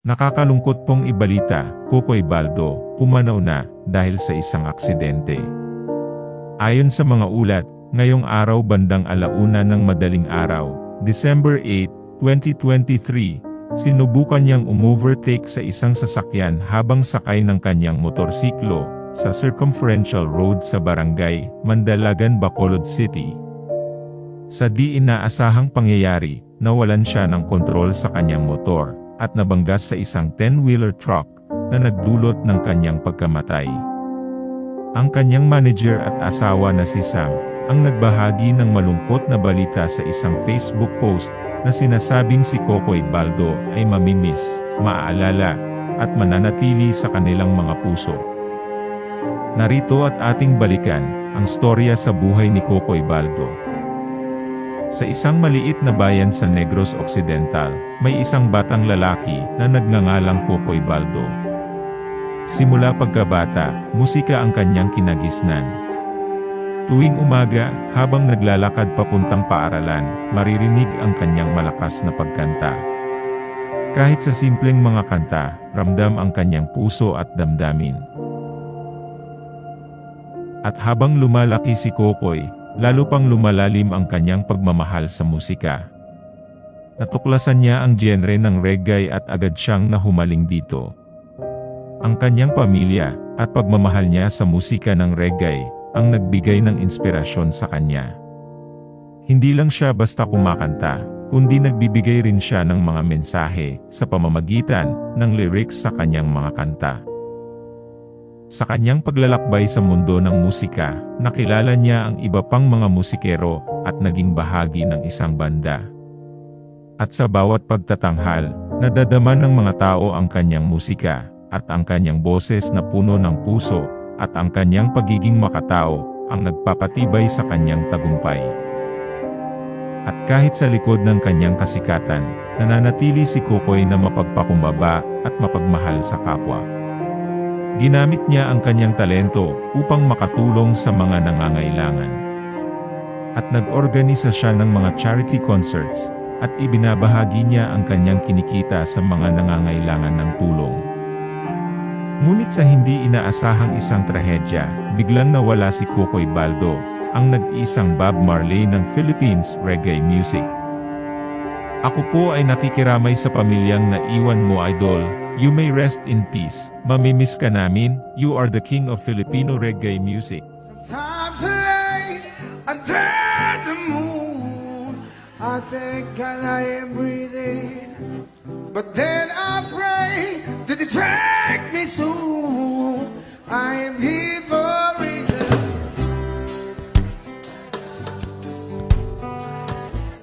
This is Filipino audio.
Nakakalungkot pong ibalita, Kokoy Baldo, pumanaw na, dahil sa isang aksidente. Ayon sa mga ulat, ngayong araw bandang 1:00 ng madaling araw, December 8, 2023, sinubukan niyang umovertake sa isang sasakyan habang sakay ng kanyang motorsiklo, sa Circumferential Road sa Barangay, Mandalagan, Bacolod City. Sa di inaasahang pangyayari, nawalan siya ng kontrol sa kanyang motor, at nabanggas sa isang 10-wheeler truck, na nagdulot ng kanyang pagkamatay. Ang kanyang manager at asawa na si Sam, ang nagbahagi ng malungkot na balita sa isang Facebook post, na sinasabing si Kokoy Baldo ay mamimiss, maaalala, at mananatili sa kanilang mga puso. Narito at ating balikan, ang storya sa buhay ni Kokoy Baldo. Sa isang maliit na bayan sa Negros Occidental, may isang batang lalaki na nagngangalang Kokoy Baldo. Simula pagkabata, musika ang kanyang kinagisnan. Tuwing umaga, habang naglalakad papuntang paaralan, maririnig ang kanyang malakas na pagkanta. Kahit sa simpleng mga kanta, ramdam ang kanyang puso at damdamin. At habang lumalaki si Kokoy, lalo pang lumalalim ang kanyang pagmamahal sa musika. Natuklasan niya ang genre ng reggae at agad siyang nahumaling dito. Ang kanyang pamilya, at pagmamahal niya sa musika ng reggae, ang nagbigay ng inspirasyon sa kanya. Hindi lang siya basta kumakanta, kundi nagbibigay rin siya ng mga mensahe, sa pamamagitan ng lyrics sa kanyang mga kanta. Sa kanyang paglalakbay sa mundo ng musika, nakilala niya ang iba pang mga musikero, at naging bahagi ng isang banda. At sa bawat pagtatanghal, nadadama ng mga tao ang kanyang musika, at ang kanyang boses na puno ng puso, at ang kanyang pagiging makatao, ang nagpapatibay sa kanyang tagumpay. At kahit sa likod ng kanyang kasikatan, nananatili si Kokoy na mapagpakumbaba, at mapagmahal sa kapwa. Ginamit niya ang kanyang talento upang makatulong sa mga nangangailangan. At nag-organisa siya ng mga charity concerts, at ibinabahagi niya ang kanyang kinikita sa mga nangangailangan ng tulong. Ngunit sa hindi inaasahang isang trahedya, biglang nawala si Kokoy Baldo, ang nag-iisang Bob Marley ng Philippines reggae music. Ako po ay nakikiramay sa pamilyang naiwan mo, idol. You may rest in peace. Mamimiss ka namin. You are the king of Filipino reggae music. Sometimes late under the moon, I think I am breathing, but then I pray.